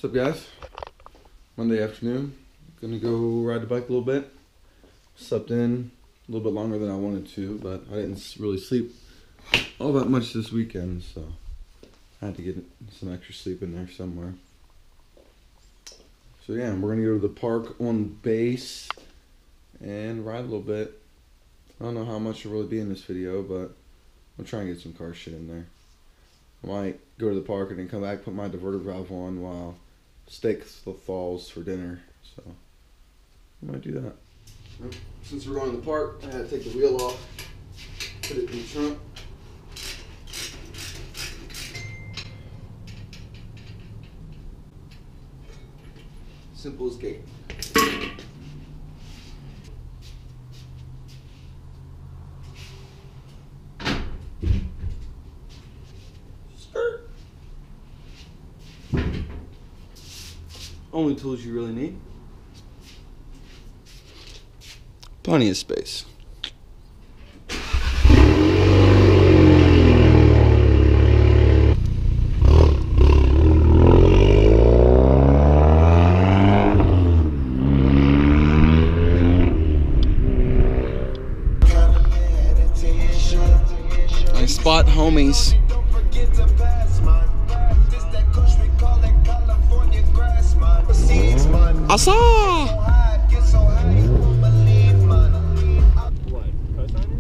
What's up, guys? Monday afternoon. Gonna go ride the bike a little bit. Slept in a little bit longer than I wanted to, but I didn't really sleep all that much this weekend, so I had to get some extra sleep in there somewhere. So yeah, we're gonna go to the park on base and ride a little bit. I don't know how much will really be in this video, but I'll try and get some car shit in there. I might go to the park and then come back, put my diverter valve on while steak thaws for dinner. So I might do that. Since we're going to the park, I had to take the wheel off, put it in the trunk. Simple as gate. Only tools you really need. Plenty of space. Nice spot, homies. I saw. What? Co-signer?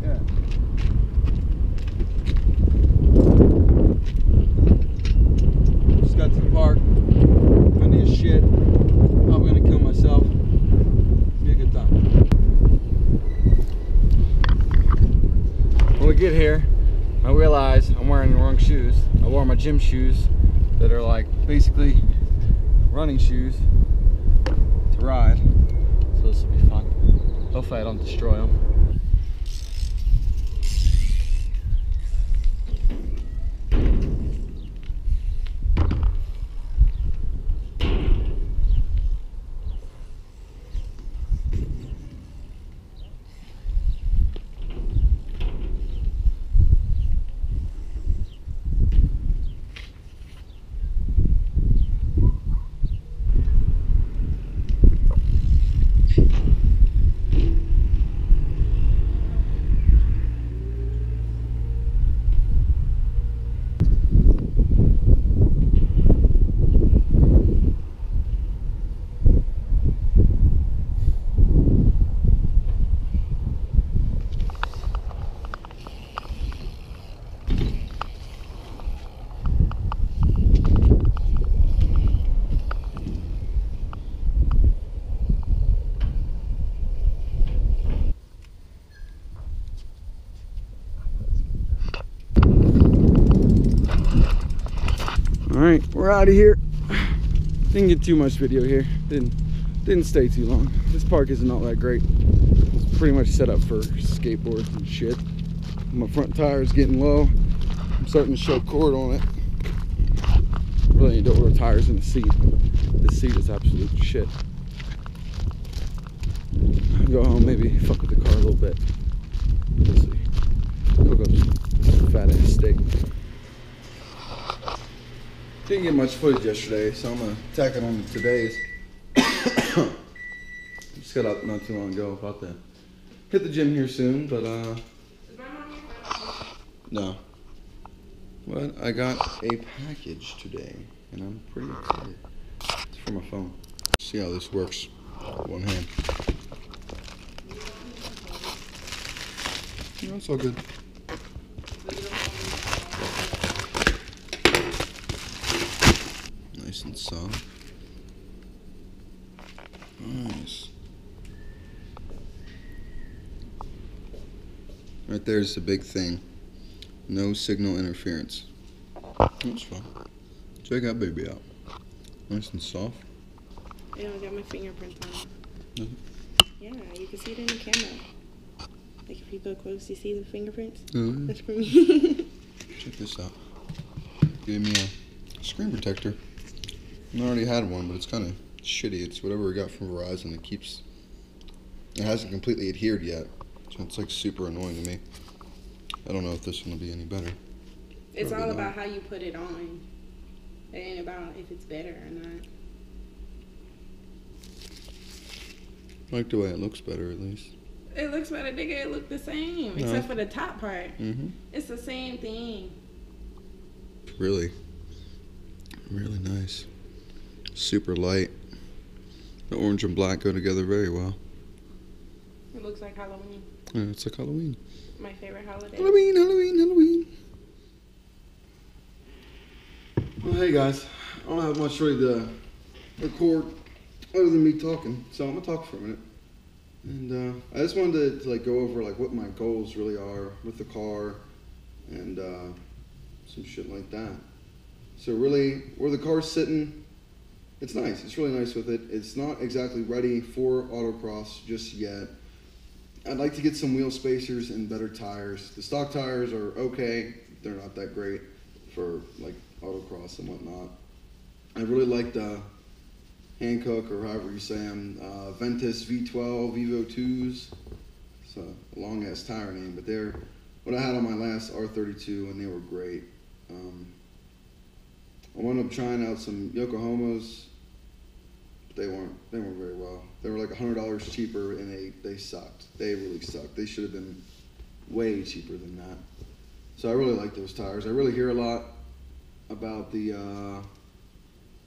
Yeah. Just got to the park. Windy as shit. I'm gonna kill myself. Be a good time. When we get here, I realize I'm wearing the wrong shoes. I wore my gym shoes that are like basically running shoes to ride, so this will be fun. Hopefully I don't destroy them. Alright, we're out of here. Didn't get too much video here. Didn't stay too long. This park isn't all that great. It's pretty much set up for skateboards and shit. My front tire is getting low. I'm starting to show cord on it. Really need to order tires in the seat. This seat is absolute shit. I'll go home, maybe fuck with the car a little bit. We'll see. Cook up some fat ass steak. Didn't get much footage yesterday, so I'm gonna tack it on to today's. Just got up not too long ago. About to hit the gym here soon, but no. But I got a package today, and I'm pretty excited. It's for my phone. See how this works. One hand. No, it's all good. Nice and soft. Nice. Right there's the big thing. No signal interference. That's fine. Check that baby out. Nice and soft. I don't got my fingerprints on it. Mm-hmm. Yeah, you can see it in the camera. Like if you go close, you see the fingerprints? Mm-hmm. That's for me. Check this out. Gave me a screen protector. I already had one, but it's kind of shitty. It's whatever we got from Verizon. It hasn't completely adhered yet, so it's like super annoying to me. I don't know if this one will be any better. It's all about how you put it on. It ain't about if it's better or not. I like the way it looks better, at least. It looks better, nigga. It look the same, No. except for the top part. Mm-hmm. It's the same thing. Really, really nice. Super light. The orange and black go together very well. It looks like Halloween. Yeah, it's like Halloween. My favorite holiday. Halloween, Halloween, Halloween. Well, hey guys, I don't have much really to record other than me talking, so I'm gonna talk for a minute. And I just wanted to like go over like what my goals really are with the car and some shit like that. So really, where the car's sitting, it's nice. It's really nice with it. It's not exactly ready for autocross just yet. I'd like to get some wheel spacers and better tires. The stock tires are okay. They're not that great for like autocross and whatnot. I really like the Hankook, or however you say them, Ventus V12 Evo 2s. It's a long ass tire name, but they're what I had on my last R32 and they were great. I wound up trying out some Yokohamas. They weren't very well. They were like $100 cheaper and they sucked. They really sucked. They should have been way cheaper than that. So I really like those tires. I really hear a lot about the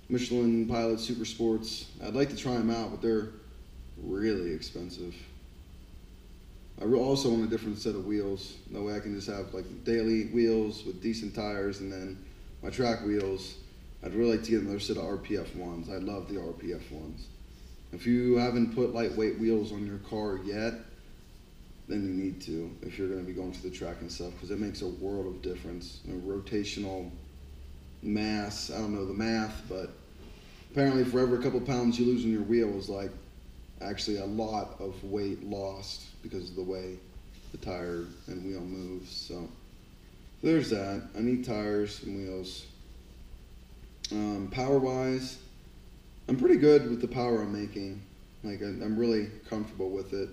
Michelin Pilot Super Sports. I'd like to try them out, but they're really expensive. I also want a different set of wheels. That way I can just have like daily wheels with decent tires, and then my track wheels. I'd really like to get another set of RPF ones. I love the RPF ones. If you haven't put lightweight wheels on your car yet, then you need to if you're going to be going to the track and stuff, because it makes a world of difference. Rotational mass, I don't know the math, but apparently for every couple pounds you lose on your wheel is like actually a lot of weight lost because of the way the tire and wheel moves. So there's that. I need tires and wheels. Power wise, I'm pretty good with the power I'm making. Like I'm really comfortable with it.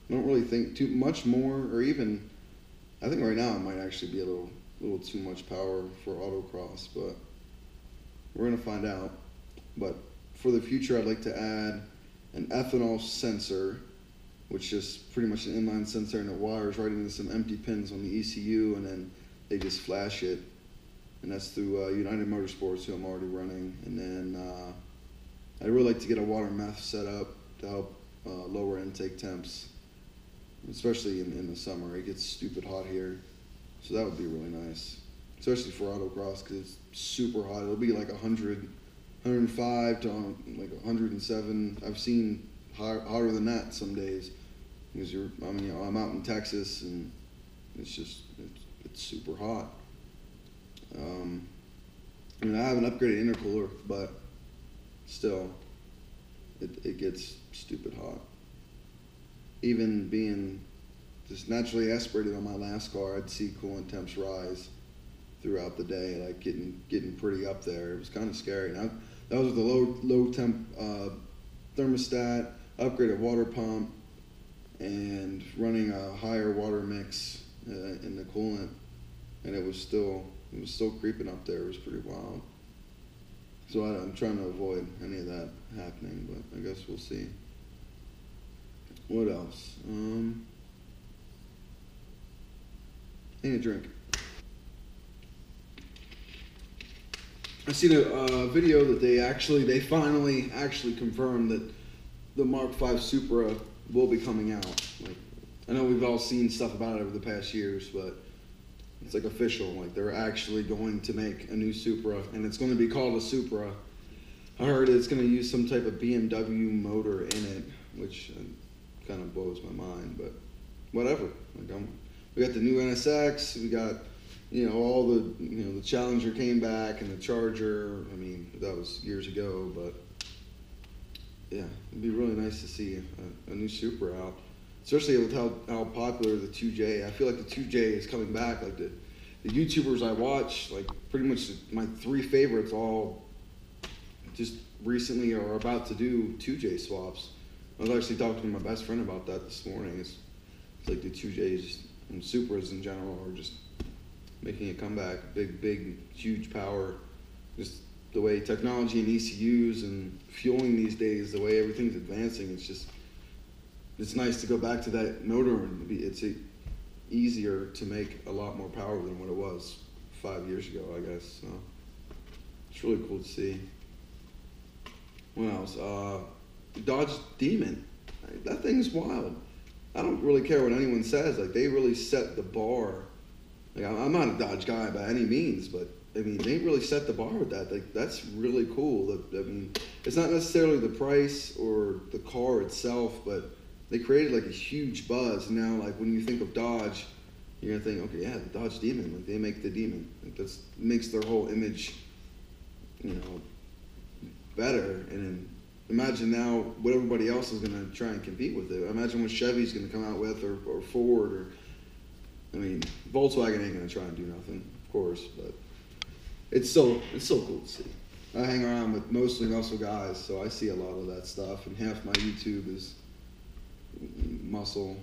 I don't really think too much more, or even I think right now it might actually be a little too much power for autocross, but we're gonna find out. But for the future, I'd like to add an ethanol sensor, which is pretty much an inline sensor, and it wires right into some empty pins on the ECU, and then they just flash it. And that's through United Motorsports, who I'm already running. And then I'd really like to get a water meth set up to help lower intake temps, especially in the summer. It gets stupid hot here, so that would be really nice, especially for autocross, because it's super hot. It'll be like 100, 105 to like 107. I've seen hotter than that some days, because I'm out in Texas, and it's super hot. I have an upgraded intercooler, but still, it gets stupid hot. Even being just naturally aspirated on my last car, I'd see coolant temps rise throughout the day, like getting pretty up there. It was kind of scary. Now that was with the low temp thermostat, upgraded water pump, and running a higher water mix in the coolant, and it was still creeping up there. It was pretty wild. So I'm trying to avoid any of that happening, but I guess we'll see. What else? I need a drink. I seen a video that they finally confirmed that the Mark V Supra will be coming out. Like, I know we've all seen stuff about it over the past years, but it's like official. Like, they're actually going to make a new Supra, and it's going to be called a Supra. I heard it's going to use some type of BMW motor in it, which kind of blows my mind, but whatever. Like, we got the new NSX. We got, all the Challenger came back, and the Charger. I mean, that was years ago, but yeah, it'd be really nice to see a new Supra out, especially with how popular the 2J. I feel like the 2J is coming back. Like the YouTubers I watch, like pretty much my three favorites all just recently are about to do 2J swaps. I was actually talking to my best friend about that this morning. It's like the 2Js and Supras in general are just making a comeback. Big, huge power. Just the way technology and ECUs and fueling these days, the way everything's advancing, it's just it's nice to go back to that motor, and it's easier to make a lot more power than what it was 5 years ago, I guess. So it's really cool to see. What else? Dodge Demon. That thing's wild. I don't really care what anyone says. Like, they really set the bar. Like, I'm not a Dodge guy by any means, but I mean, they really set the bar with that. Like, that's really cool. I mean, it's not necessarily the price or the car itself, but they created like a huge buzz. And now, like, when you think of Dodge, you're gonna think, okay, yeah, the Dodge Demon. Like, they make the Demon. Like, that makes their whole image, you know, better. And then imagine now what everybody else is gonna try and compete with it. Imagine what Chevy's gonna come out with, or Ford, or I mean, Volkswagen ain't gonna try and do nothing, of course, but it's so cool to see. I hang around with mostly muscle guys, so I see a lot of that stuff, and half my YouTube is muscle.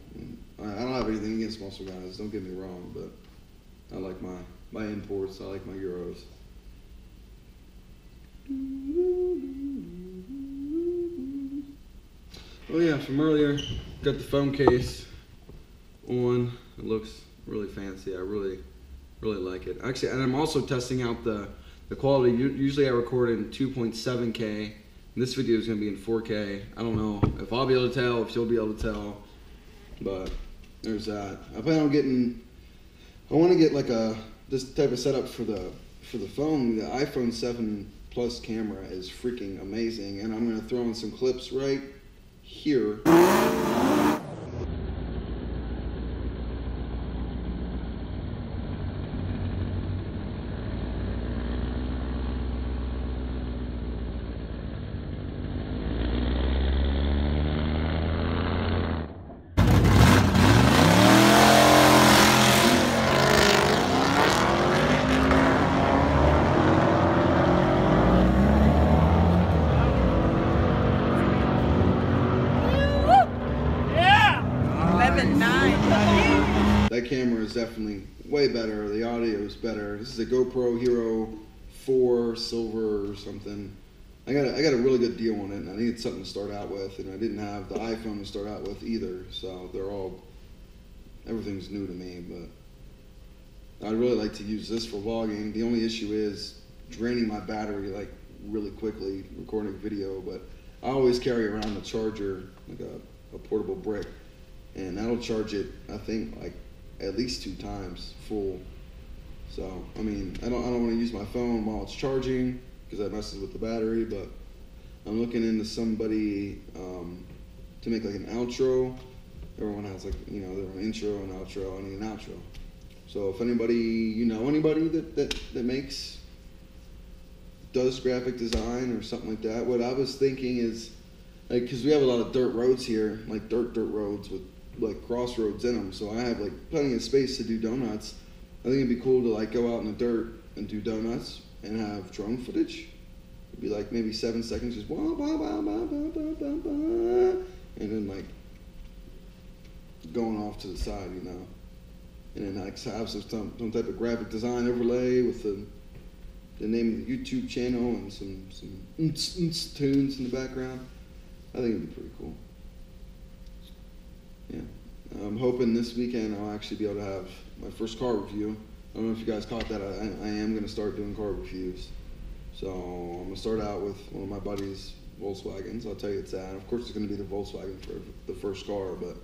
I don't have anything against muscle guys, don't get me wrong, but I like my imports, I like my Euros. Oh yeah, from earlier, got the phone case on. It looks really fancy. I really like it. Actually, and I'm also testing out the quality. Usually I record in 2.7K, and this video is going to be in 4K. I don't know if I'll be able to tell, if you'll be able to tell, but there's that. I plan on I want to get like this type of setup for the phone. The iPhone 7 Plus camera is freaking amazing, and I'm going to throw in some clips right here. That camera is definitely way better. The audio is better. This is a GoPro Hero 4 Silver or something. I got a really good deal on it, and I needed something to start out with, and I didn't have the iPhone to start out with either, so everything's new to me, but I'd really like to use this for vlogging. The only issue is draining my battery like really quickly, recording video, but I always carry around a charger, like a portable brick, and that'll charge it, I think, like at least 2 times full. So I mean, I don't want to use my phone while it's charging because that messes with the battery, but I'm looking into somebody to make like an outro. Everyone has like, you know, their own intro and outro. I need an outro. So if anybody that does graphic design or something like that, what I was thinking is, like, because we have a lot of dirt roads here, like dirt roads with like crossroads in them, so I have like plenty of space to do donuts. I think it'd be cool to like go out in the dirt and do donuts and have drone footage. It'd be like maybe 7 seconds, just wah, wah, wah, wah, wah, wah, wah, wah, and then like going off to the side, you know, and then like have some type of graphic design overlay with the name of the YouTube channel and some tunes in the background. I think it'd be pretty cool. Yeah, I'm hoping this weekend I'll actually be able to have my first car review. I don't know if you guys caught that. I am going to start doing car reviews. So I'm going to start out with one of my buddies' Volkswagens. I'll tell you it's that. Of course, it's going to be the Volkswagen for the first car, but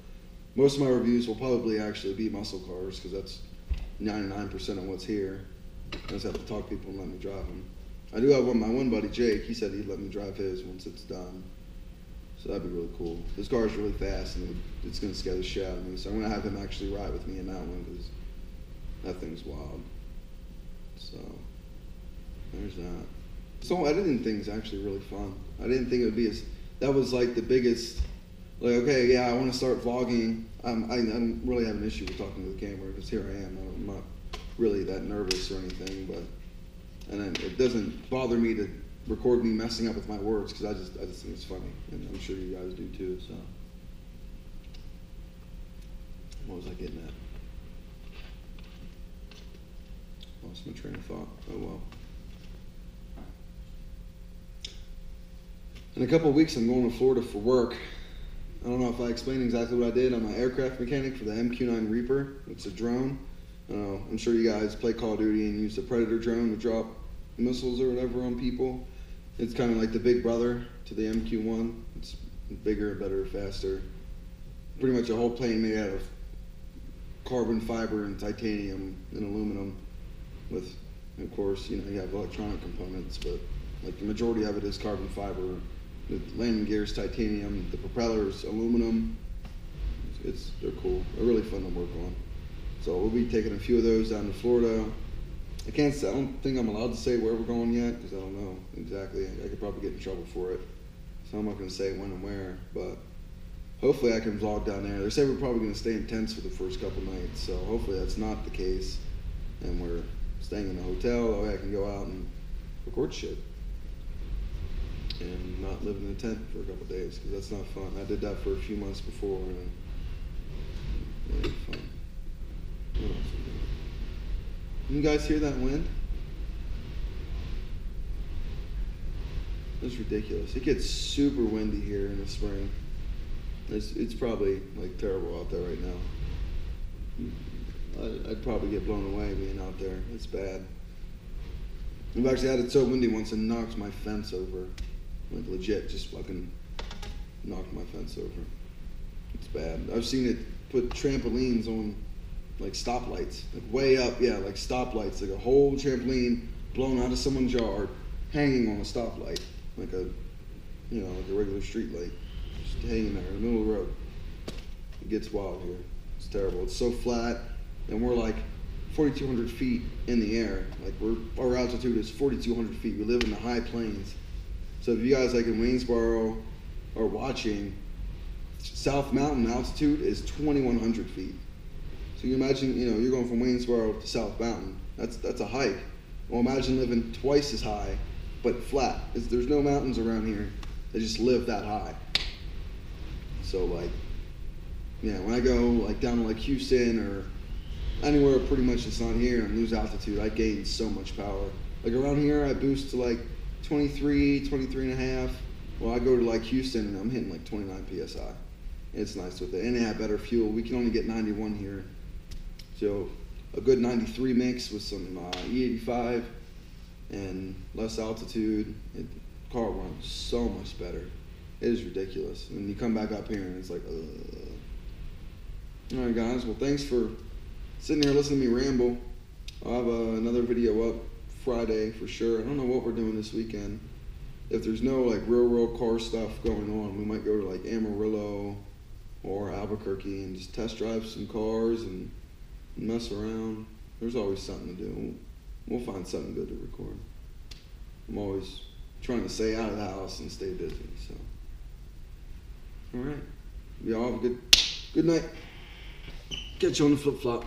most of my reviews will probably actually be muscle cars because that's 99% of what's here. I just have to talk to people and let me drive them. I do have my one buddy, Jake. He said he'd let me drive his once it's done. So that'd be really cool. This car is really fast, and it's going to scare the shit out of me. So I'm going to have him actually ride with me in that one because that thing's wild. So there's that. So editing thing's actually really fun. I didn't think it would be that was like the biggest, like, okay, yeah, I want to start vlogging. I don't really have an issue with talking to the camera because here I am. I'm not really that nervous or anything, and then it doesn't bother me to record me messing up with my words because I just think it's funny, and I'm sure you guys do too. So what was I getting at? Lost my train of thought. Oh well. In a couple of weeks I'm going to Florida for work. I don't know if I explained exactly what I did. I'm an aircraft mechanic for the MQ-9 Reaper. It's a drone. I'm sure you guys play Call of Duty and use the Predator drone to drop missiles or whatever on people. It's kind of like the big brother to the MQ-1. It's bigger, better, faster. Pretty much a whole plane made out of carbon fiber and titanium and aluminum with, of course, you have electronic components, but like the majority of it is carbon fiber. The landing gear is titanium, the propellers aluminum. They're cool. They're really fun to work on. So we'll be taking a few of those down to Florida. I don't think I'm allowed to say where we're going yet because I don't know exactly. I could probably get in trouble for it. So I'm not going to say when and where, but hopefully I can vlog down there. They say we're probably going to stay in tents for the first couple nights, so hopefully that's not the case. And we're staying in a hotel, that way I can go out and record shit. And not live in a tent for a couple days, because that's not fun. I did that for a few months before, and it ain't fun. What else we doing? You guys hear that wind? That's ridiculous. It gets super windy here in the spring. It's probably like terrible out there right now. I'd probably get blown away being out there. It's bad. I've actually had it so windy once it knocked my fence over. Like legit, just fucking knocked my fence over. It's bad. I've seen it put trampolines on like stoplights, like way up, yeah, like stoplights, like a whole trampoline blown out of someone's yard, hanging on a stoplight, like a regular street light, just hanging there in the middle of the road. It gets wild here. It's terrible. It's so flat, and we're like 4,200 feet in the air. Like our altitude is 4,200 feet. We live in the high plains. So if you guys like in Waynesboro are watching, South Mountain altitude is 2,100 feet. So you imagine, you're going from Waynesboro to South Mountain. That's a hike. Well, imagine living twice as high, but flat. There's no mountains around here. They just live that high. So when I go down to Houston or anywhere pretty much that's not here and lose altitude, I gain so much power. Like around here, I boost to 23 and a half. Well, I go to Houston and I'm hitting 29 PSI. It's nice with it. And they have better fuel. We can only get 91 here. So a good 93 mix with some E85 and less altitude. Car runs so much better. It is ridiculous. And you come back up here and it's like, All right, guys. Well, thanks for sitting here listening to me ramble. I'll have another video up Friday for sure. I don't know what we're doing this weekend. If there's no real car stuff going on, we might go to Amarillo or Albuquerque and just test drive some cars and mess around. There's always something to do. We'll find something good to record. I'm always trying to stay out of the house and stay busy. So, all right, y'all have a good night. Catch you on the flip flop.